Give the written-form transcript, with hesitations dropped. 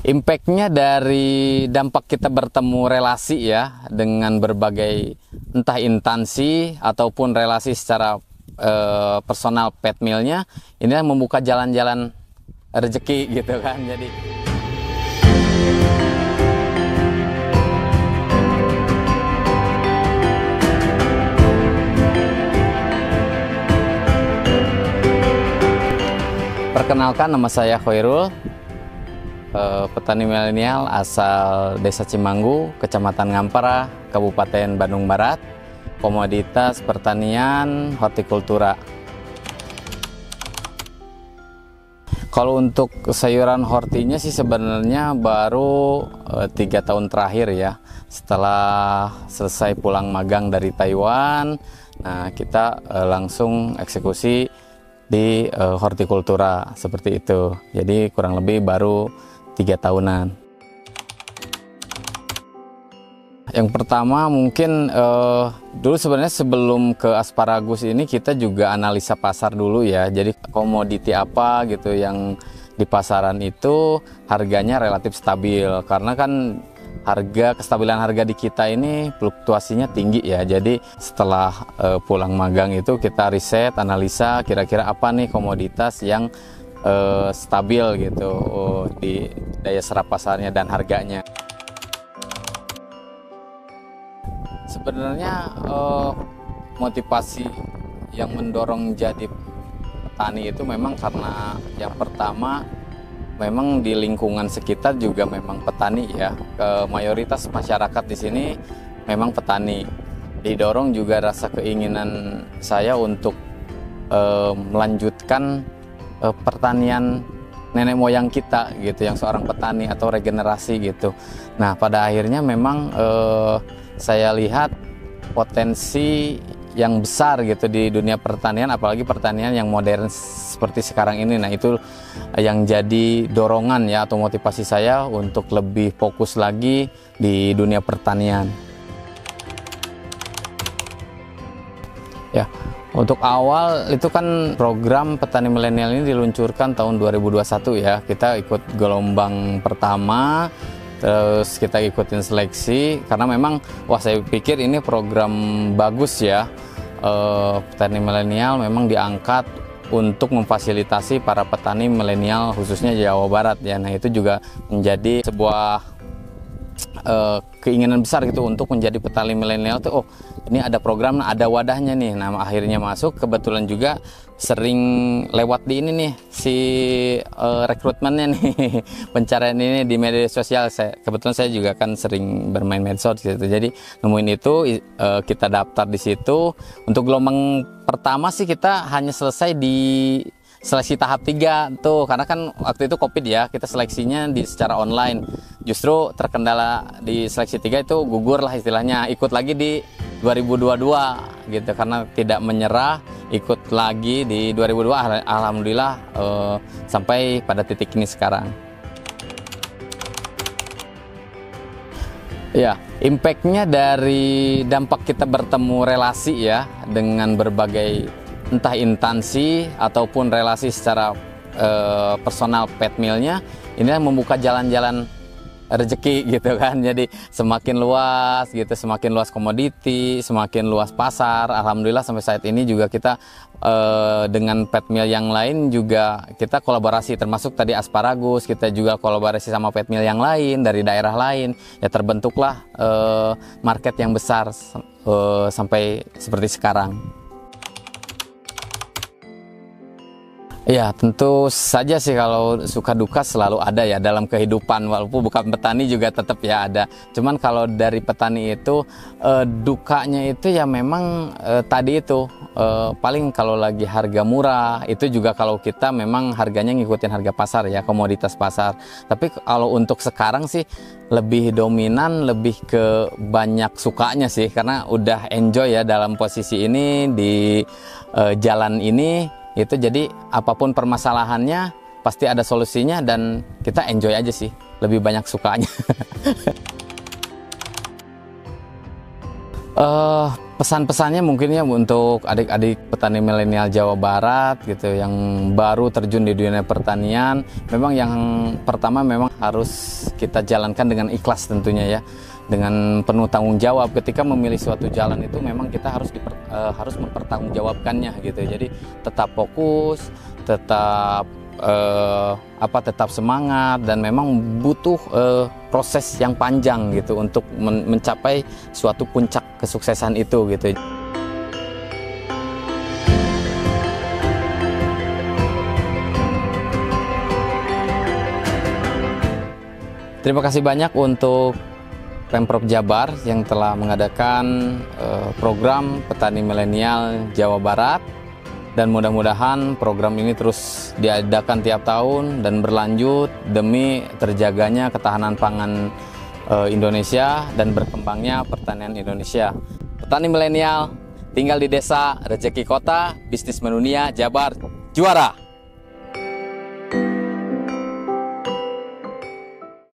Impactnya dari dampak kita bertemu relasi ya dengan berbagai entah instansi ataupun relasi secara personal pet mealnya, ini membuka jalan-jalan rezeki gitu kan. Jadi perkenalkan, nama saya Khairul, petani milenial asal Desa Cimanggu, Kecamatan Ngampara, Kabupaten Bandung Barat, komoditas pertanian hortikultura. Kalau untuk sayuran hortinya sih sebenarnya baru 3 tahun terakhir ya, setelah selesai pulang magang dari Taiwan. Nah, kita langsung eksekusi di hortikultura seperti itu. Jadi kurang lebih baru 3 tahunan. Yang pertama mungkin dulu sebenarnya sebelum ke asparagus ini kita juga analisa pasar dulu ya. Jadi komoditi apa gitu yang di pasaran itu harganya relatif stabil, karena kan kestabilan harga di kita ini fluktuasinya tinggi ya. Jadi setelah pulang magang itu kita riset, analisa kira-kira apa nih komoditas yang stabil gitu di daya serap pasarnya dan harganya. Sebenarnya motivasi yang mendorong jadi petani itu memang karena yang pertama memang di lingkungan sekitar juga memang petani ya. Mayoritas masyarakat di sini memang petani. Didorong juga rasa keinginan saya untuk melanjutkan pertanian nenek moyang kita gitu, yang seorang petani atau regenerasi gitu. Nah, pada akhirnya memang saya lihat potensi yang besar gitu di dunia pertanian, apalagi pertanian yang modern seperti sekarang ini. Nah, itu yang jadi dorongan ya atau motivasi saya untuk lebih fokus lagi di dunia pertanian. Ya, untuk awal itu kan program petani milenial ini diluncurkan tahun 2021 ya. Kita ikut gelombang pertama, terus kita ikutin seleksi karena memang saya pikir ini program bagus ya. Petani milenial memang diangkat untuk memfasilitasi para petani milenial khususnya Jawa Barat ya. Nah, itu juga menjadi sebuah keinginan besar gitu untuk menjadi petani milenial tuh. Ini ada program, ada wadahnya nih. Nah, akhirnya masuk. Kebetulan juga sering lewat di ini nih si rekrutmennya nih, pencarian ini di media sosial. Kebetulan saya juga kan sering bermain medsos gitu. Jadi nemuin itu, kita daftar di situ. Untuk gelombang pertama sih kita hanya selesai di seleksi tahap 3 tuh, karena kan waktu itu Covid ya, kita seleksinya secara online. Justru terkendala di seleksi 3 itu gugur lah istilahnya, ikut lagi di 2022 gitu, karena tidak menyerah, ikut lagi di 2022. Alhamdulillah sampai pada titik ini sekarang. Ya, impactnya dari dampak kita bertemu relasi ya dengan berbagai entah instansi ataupun relasi secara personal pet mealnya, ini membuka jalan-jalan rezeki gitu kan. Jadi semakin luas gitu, semakin luas komoditi, semakin luas pasar. Alhamdulillah sampai saat ini juga kita dengan pet meal yang lain juga kita kolaborasi, termasuk tadi asparagus, kita juga kolaborasi sama pet meal yang lain dari daerah lain. Ya terbentuklah market yang besar sampai seperti sekarang. Ya, tentu saja sih kalau suka duka selalu ada ya dalam kehidupan, walaupun bukan petani juga tetap ya ada. Cuman kalau dari petani itu dukanya itu ya memang tadi itu paling kalau lagi harga murah itu juga kalau kita memang harganya ngikutin harga pasar ya, komoditas pasar. Tapi kalau untuk sekarang sih lebih dominan, lebih ke banyak sukanya sih, karena udah enjoy ya dalam posisi ini di jalan ini. Itu jadi apapun permasalahannya pasti ada solusinya dan kita enjoy aja sih, lebih banyak sukanya. Pesan-pesannya mungkin ya untuk adik-adik petani milenial Jawa Barat gitu yang baru terjun di dunia pertanian, memang yang pertama memang harus kita jalankan dengan ikhlas tentunya ya, dengan penuh tanggung jawab. Ketika memilih suatu jalan itu memang kita harus mempertanggungjawabkannya gitu. Jadi tetap fokus, tetap tetap semangat, dan memang butuh proses yang panjang gitu untuk mencapai suatu puncak kesuksesan itu gitu. Terima kasih banyak untuk Pemprov Jabar yang telah mengadakan program Petani Milenial Jawa Barat. Dan mudah-mudahan program ini terus diadakan tiap tahun dan berlanjut demi terjaganya ketahanan pangan Indonesia dan berkembangnya pertanian Indonesia. Petani milenial tinggal di desa, rezeki kota, bisnis mendunia, Jabar juara.